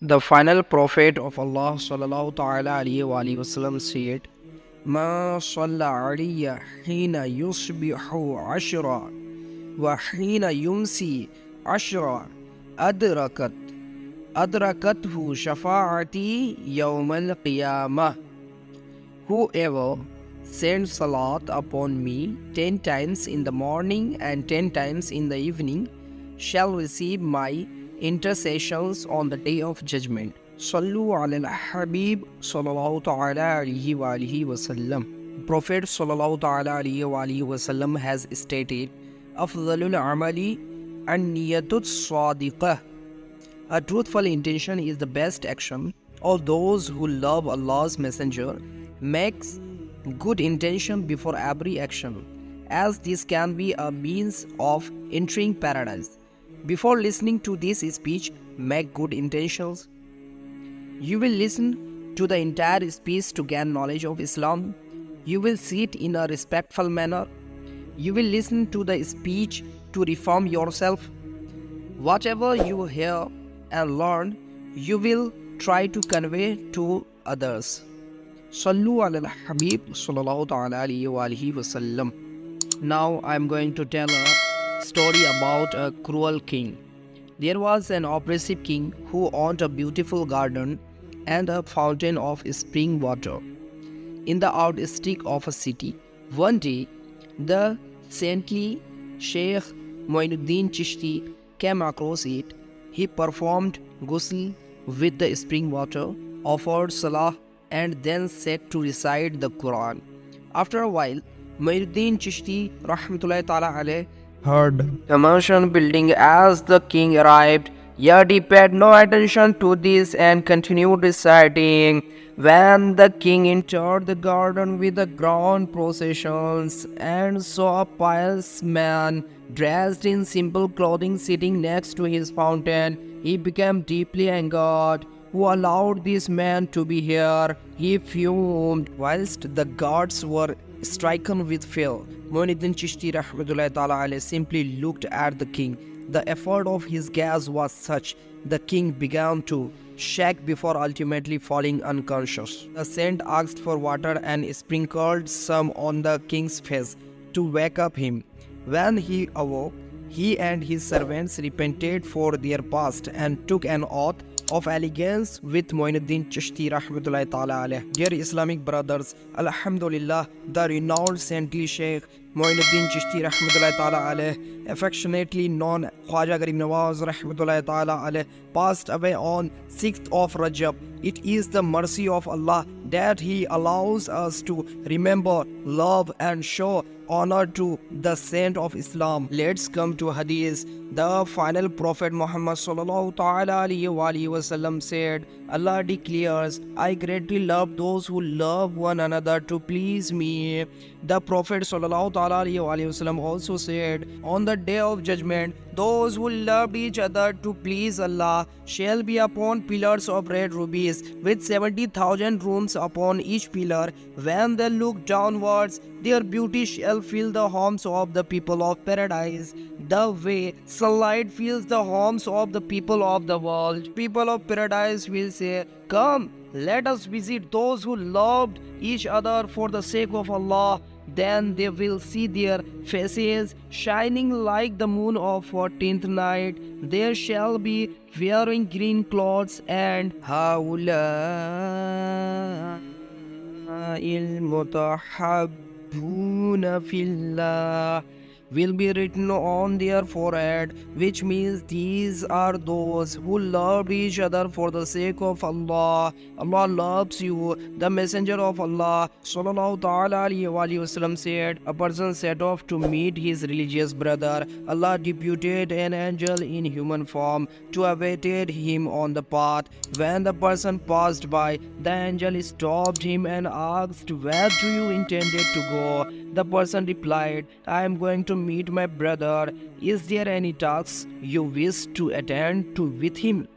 The final prophet of Allah sallallahu ta'ala alayhi wa alihi wasallam said, "Ma salla alayya hina yusbihu ashra wa hina yumsi ashra adrakat adrakathu shafa'ati yawm al-qiyamah." Whoever sends salat upon me 10 times in the morning and 10 times in the evening shall receive my intercessions on the day of judgment. Sallu ala al-Habib sallallahu ta'ala alayhi wa alihi wasallam. Prophet sallallahu ta'ala alayhi wa alihi wasallam has stated, Afdalul amali an-niyatut sadiqah. A truthful intention is the best action. All those who love Allah's messenger makes good intention before every action, as this can be a means of entering paradise. Before listening to this speech, make good intentions. You will listen to the entire speech to gain knowledge of Islam. You will sit in a respectful manner. You will listen to the speech to reform yourself. Whatever you hear and learn, you will try to convey to others. Sallu ala al-Habib sallallahu ta'ala alayhi wa alihi wasallam. Now I am going to tell a story about a cruel king. There was an oppressive king who owned a beautiful garden and a fountain of spring water in the outskirts of a city. One day, the saintly Sheikh Moinuddin Chishti came across it. He performed ghusl with the spring water, offered salah, and then set to recite the Quran. After a while, Moinuddin Chishti rahmatullahi ta'ala alayh heard the mansion building as the king arrived, yet he paid no attention to this and continued reciting. When the king entered the garden with the grand processions and saw a pious man dressed in simple clothing sitting next to his fountain, he became deeply angered. Who allowed this man to be here? He fumed. Whilst the guards were stricken with fear, Muinuddin Chishti rahmatullahi ta'ala alayhi simply looked at the king. The effort of his gaze was such, the king began to shake before ultimately falling unconscious. The saint asked for water and sprinkled some on the king's face to wake up him. When he awoke, he and his servants repented for their past and took an oath of allegiance with Muinuddin Chishti rahmatullahi ta'ala alayh. Dear Islamic brothers, Alhamdulillah, the renowned saintly Sheikh Muinuddin Chishti rahmatullahi ta'ala alayh, affectionately known Khwaja Garib Nawaz rahmatullahi ta'ala alayh, passed away on 6th of Rajab. It is the mercy of Allah that He allows us to remember, love and show honor to the saint of Islam. Let's come to Hadith. The final prophet Muhammad sallallahu ta'ala alayhi wa alihi wasallam said, Allah declares, I greatly love those who love one another to please me. The prophet sallallahu ta'ala alayhi wa alihi wasallam also said, on the day of judgment, those who loved each other to please Allah shall be upon pillars of red rubies with 70,000 rooms upon each pillar. When they look downwards, their beauty shall fill the homes of the people of paradise, the way sunlight fills the homes of the people of the world. People of paradise will say, come, let us visit those who loved each other for the sake of Allah. Then they will see their faces shining like the moon of 14th night. There shall be wearing green clothes and Haula il mutahabbuna fillah will be written on their forehead, which means these are those who loved each other for the sake of Allah. Allah loves you. The messenger of Allah sallallahu ta'ala alayhi wa alihi wasallam said, a person set off to meet his religious brother. Allah deputed an angel in human form to await him on the path. When the person passed by, the angel stopped him and asked, where do you intended to go? The person replied, I am going to meet my brother. Is there any task you wish to attend to with him?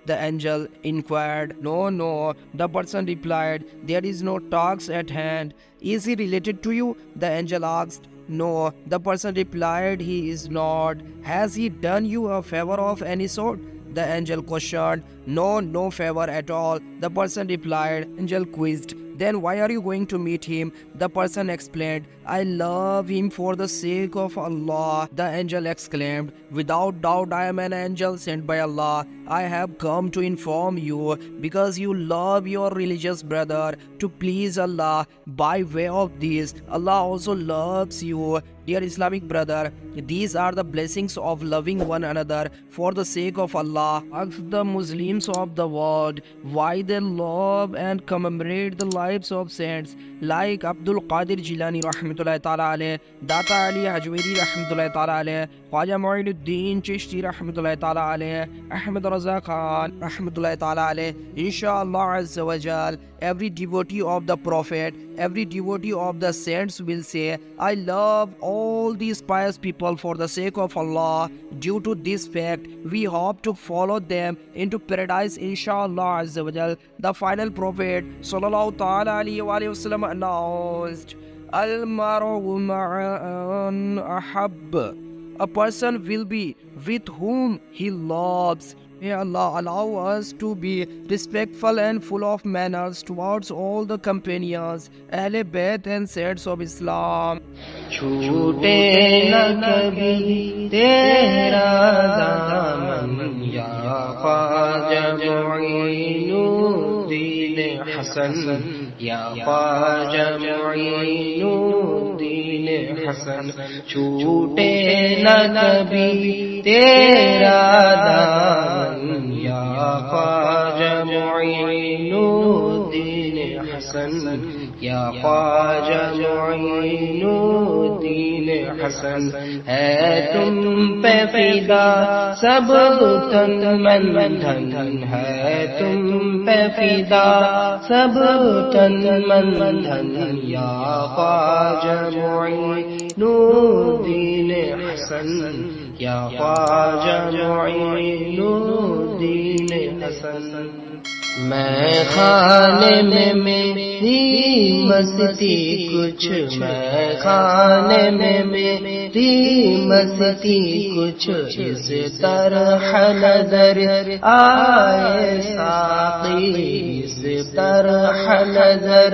The angel inquired. No. The person replied, there is no task at hand. Is he related to you? The angel asked. No. The person replied, he is not. Has he done you a favor of any sort? The angel questioned. No, no favor at all. The person replied. Angel quizzed. Then why are you going to meet him? The person explained. I love him for the sake of Allah. The angel exclaimed. Without doubt, I am an angel sent by Allah. I have come to inform you because you love your religious brother to please Allah. By way of this, Allah also loves you. Dear Islamic brother, these are the blessings of loving one another for the sake of Allah. Ask the Muslims of the world why they love and commemorate the lives of saints like Abdul Qadir Jilani rahmatullahi ta'ala alayh, Data Ali Hajweri rahmatullahi ta'ala alayh, Khwaja Mu'inuddin Chishti rahmatullahi ta'ala alayh, Ahmad Raza Khan rahmatullahi ta'ala alayh. Inshallah Azza wa Jal, every devotee of the Prophet, every devotee of the saints will say, I love all these pious people for the sake of Allah. Due to this fact, we hope to follow them into paradise, inshallah Azza wa Jal. The final Prophet sallallahu ta'ala alayhi wa sallam announced, Al-maru ma'an ahab. A person will be with whom he loves. May Allah allow us to be respectful and full of manners towards all the companions, Ahle Bayt and saints of Islam. چھوٹے نہ کبھی تیرا دامن یا خواجہ معین الدین حسن، یا خواجہ معین الدین حسن، چھوٹے نہ کبھی تیرا دامن یا خواجہ معین الدین حسن، یا خواجہ معین الدین حسن، ہے تم پہ فدا سب تن من دھن، ہے تم پہ فدا سب تن من دھن، یا خواجہ معین الدین حسن، یا خواجہ معین الدین حسن۔ میں خانے میں میری مستی کچھ، میں خانے میں میری مستی کچھ، اس طرح نظر آئے ساقی، اس طرح نظر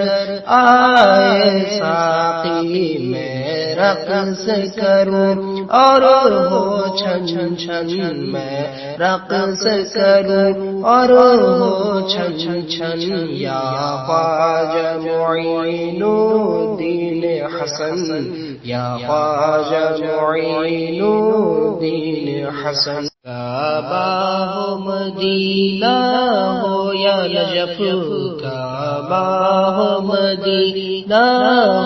آئے ساقی، میں رقص کروں اور ہو چھن چھن، میں رقص کروں اور ہو چھن چھن، یا خواجہ معین الدین حسن، یا خواجہ معین الدین حسن۔ کعبہ ہو مدینہ ہو یا نجف، کعبہ ہو مدینہ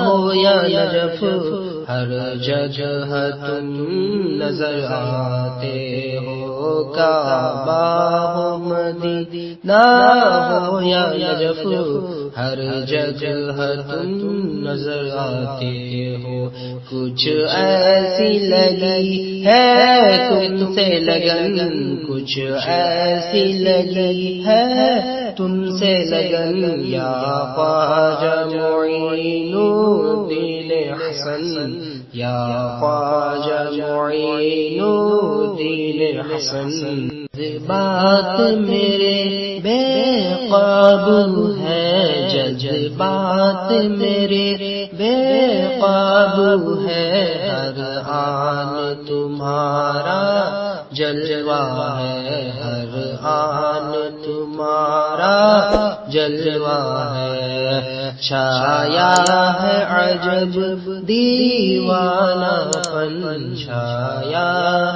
ہو یا نجف، ہر جگہ تم نظر آتے ہو، کعبہ ہو مدینہ ہو یا نجف، ہر جگہ تم نظر آتے ہو، کچھ ایسی لگی ہے تم سے لگن، کچھ ایسی لگی ہے تم سے لگن، یا خواجہ معین الدین حسن، یا خواجہ معین الدین حسن۔ جذبات میرے بے قابو ہے، جذبات میرے بے قابو ہے، ہر آن تمہارا جلوہ ہے، ہر آن تمہارا جلوہ ہے، چھایا ہے عجب دیوانہ پن، چھایا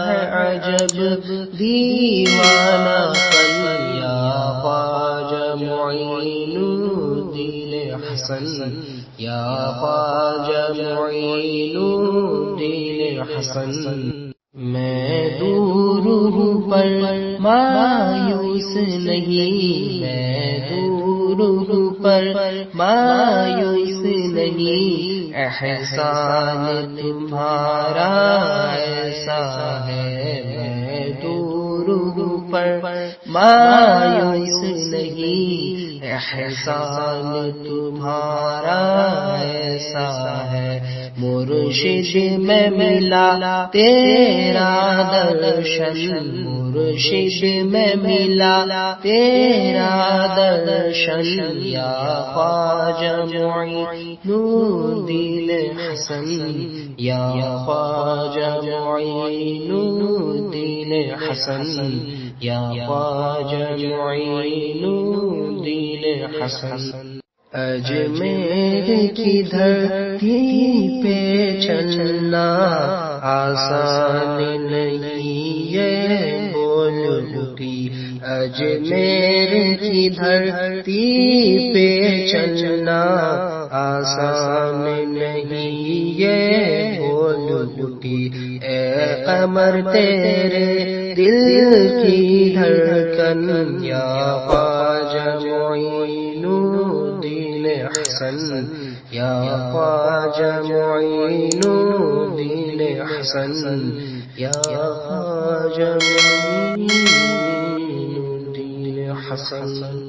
ہے عجب دیوانہ پن، یا خواجہ معین الدین حسن، یا خواجہ معین الدین حسن۔ میں دور ہوں پر مایوس نہیں، میں دور ہوں پر مایوس نہیں، احسان تمہارا ایسا ہے، میں دور ہوں پر مایوس نہیں، احسان تمہارا ایسا ہے، مرشد میں ملا تیرا درشن، مرشد میں ملا تیرا درشن یا خواجہ معین الدین حسن یا خواجہ معین الدین حسن یا خواجہ معین الدین حسن اجمیر کی دھرتی پہ چلنا آسان نہیں یہ بول اٹھی اجمیر کی دھرتی پہ چلنا آسان نہیں یہ بول اٹھی اے قمر تیرے دل کی دھڑکن یا خواجہ معین الدین حسن یا خواجہ معین الدین حسن یا خواجہ معین الدین حسن